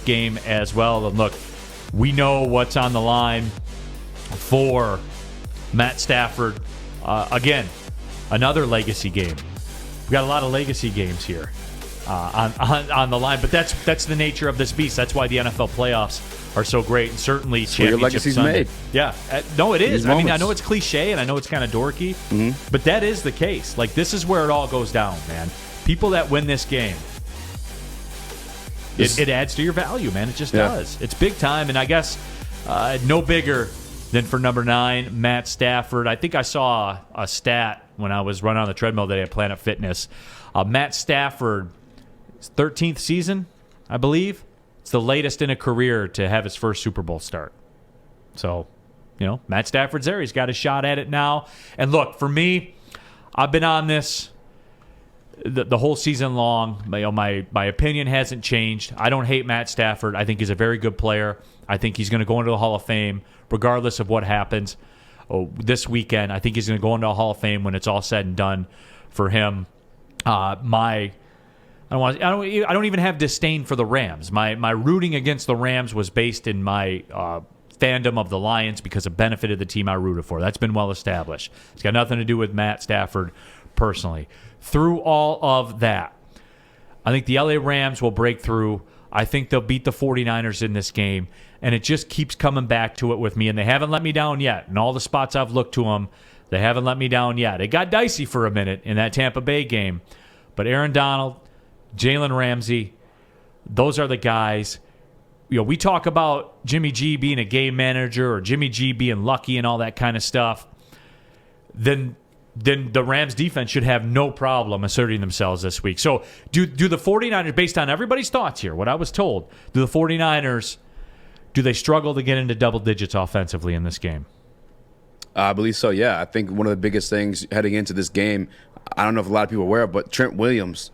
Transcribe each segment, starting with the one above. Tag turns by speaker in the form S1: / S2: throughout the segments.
S1: game as well. And look, we know what's on the line for Matt Stafford. Again, another legacy game. We got a lot of legacy games here on the line, but that's the nature of this beast. That's why the NFL playoffs are so great, and certainly
S2: Championship
S1: your legacy's Sunday.
S2: Made.
S1: Yeah, no, it is.
S2: I
S1: mean, I know it's cliche, and I know it's kind of dorky, but that is the case. Like, this is where it all goes down, man. People that win this game, it adds to your value, man. It just does. It's big time, and I guess no bigger than for number 9, Matt Stafford. I think I saw a stat when I was running on the treadmill today at Planet Fitness. Matt Stafford, 13th season, I believe. It's the latest in a career to have his first Super Bowl start. So, Matt Stafford's there. He's got a shot at it now. And look, for me, I've been on this the whole season long. My opinion hasn't changed. I don't hate Matt Stafford. I think he's a very good player. I think he's going to go into the Hall of Fame regardless of what happens this weekend. I think he's going to go into the Hall of Fame when it's all said and done for him. I don't even have disdain for the Rams. My rooting against the Rams was based in my fandom of the Lions because it benefited the team I rooted for. That's been well established. It's got nothing to do with Matt Stafford personally. Through all of that, I think the LA Rams will break through. I think they'll beat the 49ers in this game, and it just keeps coming back to it with me, and they haven't let me down yet. In all the spots I've looked to them, they haven't let me down yet. It got dicey for a minute in that Tampa Bay game, but Aaron Donald, Jalen Ramsey, those are the guys. We talk about Jimmy G being a game manager or Jimmy G being lucky and all that kind of stuff. Then the Rams defense should have no problem asserting themselves this week. So do the 49ers, based on everybody's thoughts here, what I was told, do the 49ers, do they struggle to get into double digits offensively in this game?
S2: I believe so, yeah. I think one of the biggest things heading into this game, I don't know if a lot of people are aware, but Trent Williams,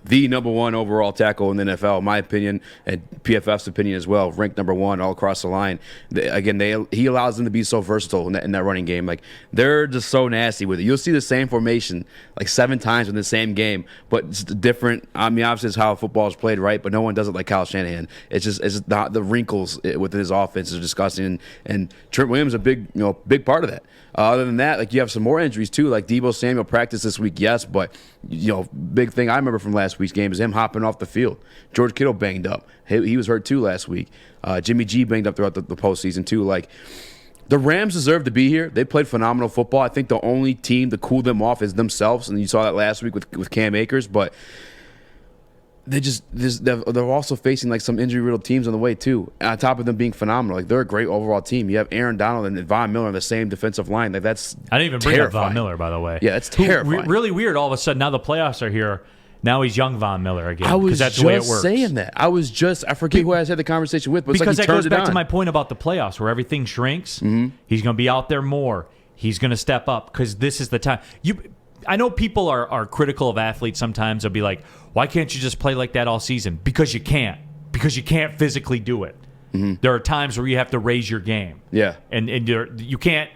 S2: the number 1 overall tackle in the NFL, in my opinion, and PFF's opinion as well, ranked number 1 all across the line. He allows them to be so versatile in that running game. Like, they're just so nasty with it. You'll see the same formation like 7 times in the same game, but it's different. I mean, obviously, it's how football is played, right? But no one does it like Kyle Shanahan. It's just the wrinkles within his offense are disgusting, and Trent Williams is a big part of that. Other than that, like, you have some more injuries too. Like Deebo Samuel practiced this week, yes, but big thing I remember from last week's game is him hopping off the field. George Kittle banged up; he was hurt too last week. Jimmy G banged up throughout the postseason too. Like, the Rams deserve to be here. They played phenomenal football. I think the only team to cool them off is themselves, and you saw that last week with Cam Akers, but. They're also facing like some injury-riddled teams on the way too. On top of them being phenomenal, like, they're a great overall team. You have Aaron Donald and Von Miller on the same defensive line. Like, that's
S1: I didn't even bring up Von Miller, by the way.
S2: Yeah, it's terrifying.
S1: Really weird. All of a sudden, now the playoffs are here. Now he's young Von Miller again.
S2: I was
S1: that's
S2: just
S1: the way it works.
S2: saying that. I forget who I had the conversation with, but it's
S1: because
S2: like he
S1: that goes back
S2: on.
S1: to my point about the playoffs, where everything shrinks. Mm-hmm. He's going to be out there more. He's going to step up because this is the time. I know people are critical of athletes sometimes. They'll be like, why can't you just play like that all season? Because you can't. Because you can't physically do it. Mm-hmm. There are times where you have to raise your game.
S2: Yeah.
S1: And you can't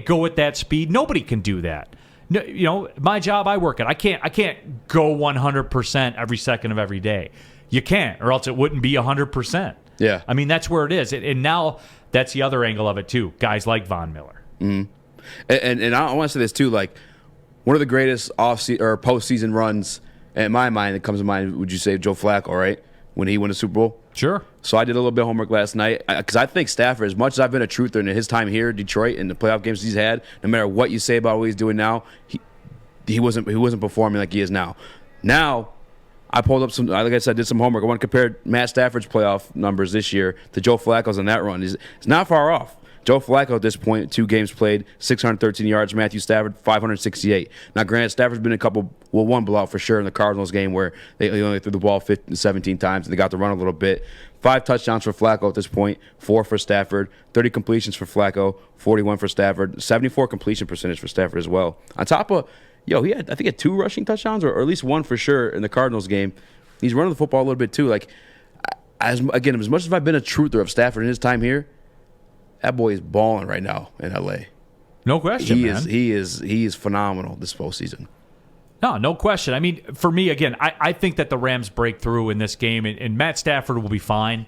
S1: go at that speed. Nobody can do that. No, my job, I work at. I can't go 100% every second of every day. You can't, or else it wouldn't be 100%.
S2: Yeah.
S1: I mean, that's where it is. And now that's the other angle of it too. Guys like Von Miller.
S2: Mm-hmm. And I want to say this too, like, one of the greatest postseason runs in my mind that comes to mind, would you say Joe Flacco, right? When he won the Super Bowl?
S1: Sure.
S2: So I did a little bit of homework last night because I think Stafford, as much as I've been a truther in his time here, Detroit, and the playoff games he's had, no matter what you say about what he's doing now, he wasn't performing like he is now. Now, I pulled up some, like I said, did some homework. I want to compare Matt Stafford's playoff numbers this year to Joe Flacco's on that run. It's not far off. Joe Flacco at this point, 2 games played, 613 yards. Matthew Stafford, 568. Now, granted, Stafford's been one blowout for sure in the Cardinals game where they only threw the ball 17 times and they got to run a little bit. 5 touchdowns for Flacco at this point, 4 for Stafford, 30 completions for Flacco, 41 for Stafford, 74 completion percentage for Stafford as well. On top of, he had, I think, he had 2 rushing touchdowns or at least 1 for sure in the Cardinals game. He's running the football a little bit too. Like, as much as I've been a truther of Stafford in his time here, that boy is balling right now in LA.
S1: No question, man.
S2: He is phenomenal this postseason.
S1: No question. I mean, for me, again, I think that the Rams break through in this game, and Matt Stafford will be fine.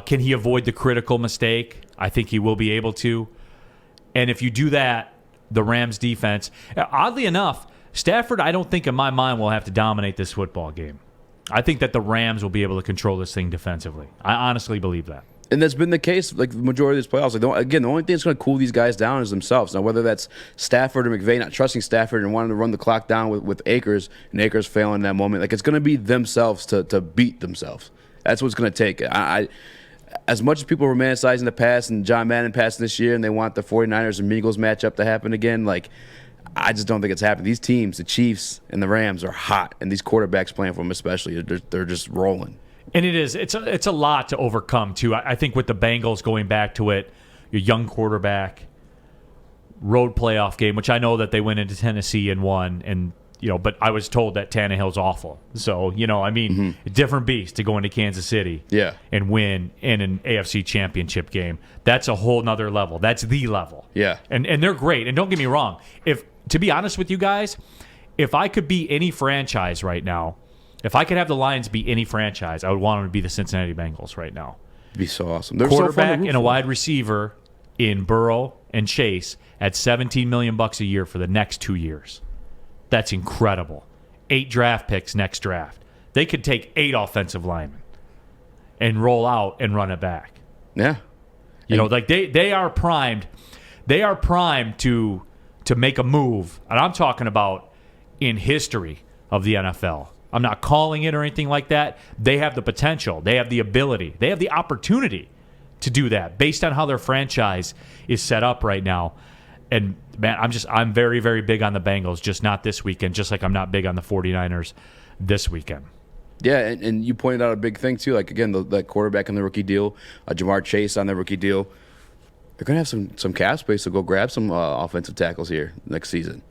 S1: Can he avoid the critical mistake? I think he will be able to. And if you do that, the Rams defense, oddly enough, Stafford, I don't think in my mind will have to dominate this football game. I think that the Rams will be able to control this thing defensively. I honestly believe that.
S2: And that's been the case, like the majority of these playoffs. Like, the only thing that's going to cool these guys down is themselves. Now, whether that's Stafford or McVay not trusting Stafford and wanting to run the clock down with Akers, and Akers failing in that moment, like it's going to be themselves to beat themselves. That's what it's going to take. As much as people romanticizing the past and John Madden passing this year, and they want the 49ers and Eagles matchup to happen again, like I just don't think it's happening. These teams, the Chiefs and the Rams, are hot, and these quarterbacks playing for them especially, they're just rolling.
S1: And it's a lot to overcome, too. I think with the Bengals going back to it, your young quarterback, road playoff game, which I know that they went into Tennessee and won, and but I was told that Tannehill's awful. So, different beast to go into Kansas City and win in an AFC Championship game. That's a whole nother level. That's the level.
S2: Yeah.
S1: And they're great. And don't get me wrong. To be honest with you guys, if I could be any franchise right now, if I could have the Lions be any franchise, I would want them to be the Cincinnati Bengals right now.
S2: It'd be so awesome. They're
S1: Quarterback
S2: so
S1: and a wide receiver in Burrow and Chase at $17 million a year for the next 2 years. That's incredible. 8 draft picks next draft. They could take 8 offensive linemen and roll out and run it back.
S2: Yeah.
S1: Like they are primed. They are primed to make a move. And I'm talking about in history of the NFL. I'm not calling it or anything like that. They have the potential. They have the ability. They have the opportunity to do that based on how their franchise is set up right now. And, man, I'm very, very big on the Bengals, just not this weekend, just like I'm not big on the 49ers this weekend.
S2: Yeah, and you pointed out a big thing, too. Like, again, that quarterback on the rookie deal, Jamar Chase on the rookie deal. They're going to have some cap space to go grab some offensive tackles here next season.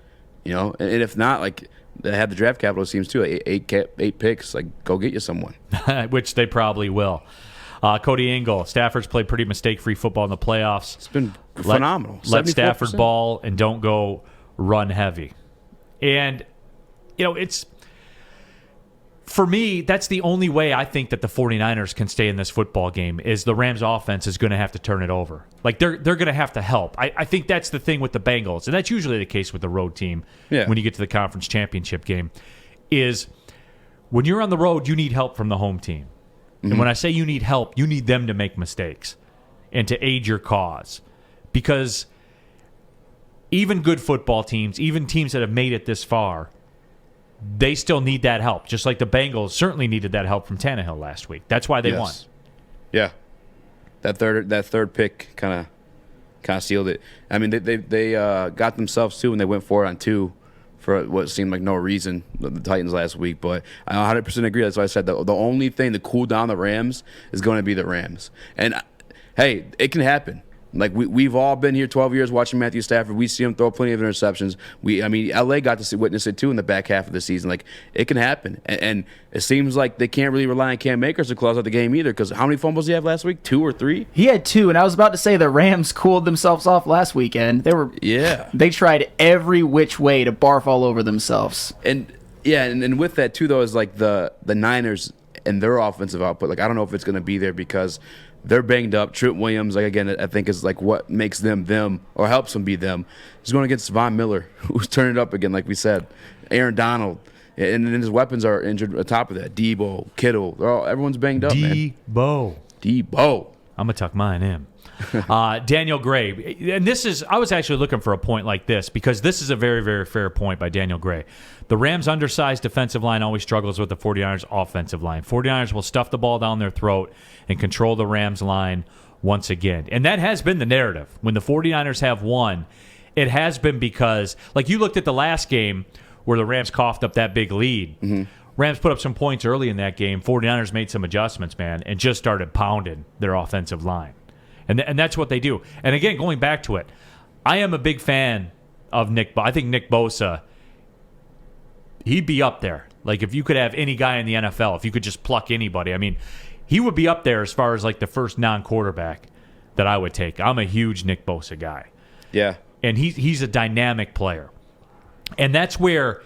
S2: And if not, like, they have the draft capital, it seems, too. 8 picks. Like, go get you someone.
S1: Which they probably will. Cody Engel, Stafford's played pretty mistake-free football in the playoffs.
S2: It's been phenomenal.
S1: Let Stafford ball and don't go run heavy. And, it's for me, that's the only way I think that the 49ers can stay in this football game is the Rams offense is going to have to turn it over. Like, they're going to have to help. I think that's the thing with the Bengals, and that's usually the case with the road team when you get to the conference championship game, is when you're on the road, you need help from the home team. And when I say you need help, you need them to make mistakes and to aid your cause. Because even good football teams, even teams that have made it this far, they still need that help. Just like the Bengals certainly needed that help from Tannehill last week. That's why they won.
S2: Yeah. That third pick kind of sealed it. I mean, they got themselves, too, when they went for it on 2. For what seemed like no reason, the Titans last week. But I 100% agree. That's why I said the only thing to cool down the Rams is going to be the Rams. And, hey, it can happen. Like, we've all been here 12 years watching Matthew Stafford. We see him throw plenty of interceptions. L.A. got to witness it, too, in the back half of the season. Like, it can happen. And it seems like they can't really rely on Cam Akers to close out the game either, because how many fumbles did he have last week? 2 or 3?
S3: He had 2, and I was about to say the Rams cooled themselves off last weekend. They tried every which way to barf all over themselves.
S2: And with that, too, though, is like the Niners and their offensive output. Like, I don't know if it's going to be there because they're banged up. Trent Williams, like, again, I think is like what makes them or helps them be them. He's going against Von Miller, who's turning it up again, like we said. Aaron Donald, and then his weapons are injured on top of that. Debo, Kittle, everyone's banged up, man. Debo.
S1: I'm going to tuck mine in. Daniel Gray. And I was actually looking for a point like this because this is a very, very fair point by Daniel Gray. The Rams' undersized defensive line always struggles with the 49ers' offensive line. 49ers will stuff the ball down their throat and control the Rams' line once again. And that has been the narrative. When the 49ers have won, it has been because, like you looked at the last game where the Rams coughed up that big lead. Mm-hmm. Rams put up some points early in that game. 49ers made some adjustments, man, and just started pounding their offensive line. And that's what they do. And again, going back to it, I am a big fan of Nick. I think Nick Bosa, he'd be up there. Like, if you could have any guy in the NFL, if you could just pluck anybody, I mean, he would be up there as far as like the first non-quarterback that I would take. I'm a huge Nick Bosa guy.
S2: Yeah.
S1: And he's a dynamic player. And that's where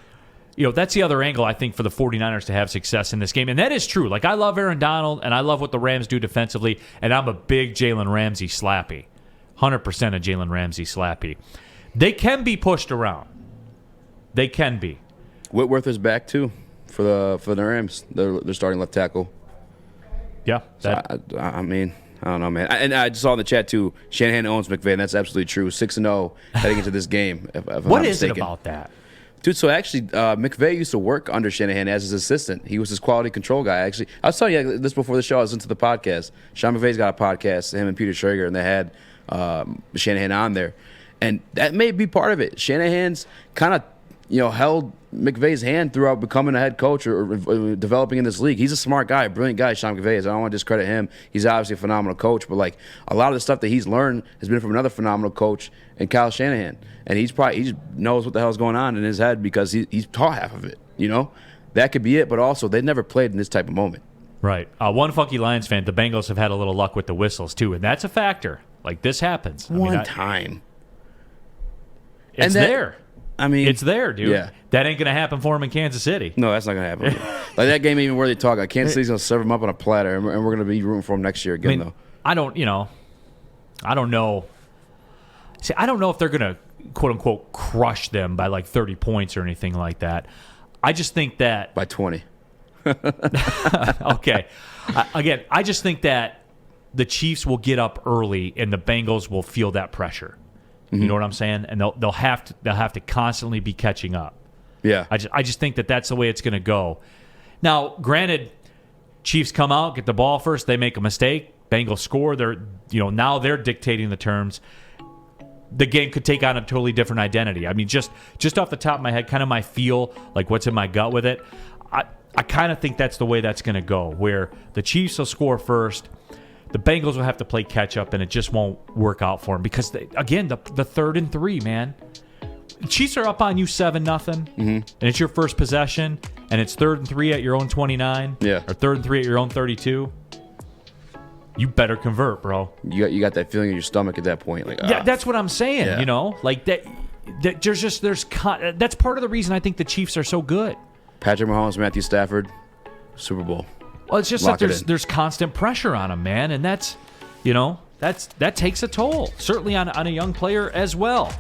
S1: that's the other angle, I think, for the 49ers to have success in this game. And that is true. Like, I love Aaron Donald, and I love what the Rams do defensively, and I'm a big Jalen Ramsey slappy. 100% a Jalen Ramsey slappy. They can be pushed around. They can be.
S2: Whitworth is back, too, for the Rams. They're starting left tackle.
S1: Yeah.
S2: I mean, I don't know, man. And I just saw in the chat, too, Shanahan owns McVay, and that's absolutely true. 6-0 heading into this game, if I'm
S1: what
S2: not
S1: is
S2: mistaken.
S1: it about that?
S2: Dude, so actually, McVay used to work under Shanahan as his assistant. He was his quality control guy. Actually, I was telling you this before the show. I was into the podcast. Sean McVay's got a podcast, him and Peter Schrager, and they had Shanahan on there. And that may be part of it. Shanahan's kind of, held McVay's hand throughout becoming a head coach or developing in this league. He's a smart guy, a brilliant guy, Sean McVay is. I don't want to discredit him. He's obviously a phenomenal coach, but like a lot of the stuff that he's learned has been from another phenomenal coach in Kyle Shanahan. And he just knows what the hell's going on in his head because he's taught half of it, That could be it, but also they never played in this type of moment.
S1: Right. One funky Lions fan, the Bengals have had a little luck with the whistles, too, and that's a factor. Like, this happens.
S2: One time.
S1: It's there.
S2: I mean,
S1: it's there, dude.
S2: Yeah.
S1: That ain't going to happen for him in Kansas City.
S2: No, that's not going to happen. Like, that game ain't even where they talk. Like, Kansas City's going to serve him up on a platter, and we're going to be rooting for him next year again, though.
S1: I don't know. See, I don't know if they're going to, quote-unquote, crush them by, like, 30 points or anything like that. I just think that...
S2: By 20.
S1: Okay. Again, I just think that the Chiefs will get up early and the Bengals will feel that pressure. You know what I'm saying? And they'll have to constantly be catching up.
S2: Yeah.
S1: I just think that that's the way it's going to go. Now, granted, Chiefs come out, get the ball first, they make a mistake, Bengals score. Now they're dictating the terms. The game could take on a totally different identity. I mean, just off the top of my head, kind of my feel, like what's in my gut with it. I kind of think that's the way that's going to go, where the Chiefs will score first. The Bengals will have to play catch-up, and it just won't work out for them. Because, the 3rd and 3, man. The Chiefs are up on you 7-0, and it's your first possession, and it's 3rd and 3 at your own 29, or 3rd and 3 at your own 32. You better convert, bro.
S2: You got that feeling in your stomach at that point. Like,
S1: yeah, that's what I'm saying, Like, that's part of the reason I think the Chiefs are so good.
S2: Patrick Mahomes, Matthew Stafford, Super Bowl.
S1: Well, it's just that there's constant pressure on him, man, and that takes a toll, certainly on a young player as well.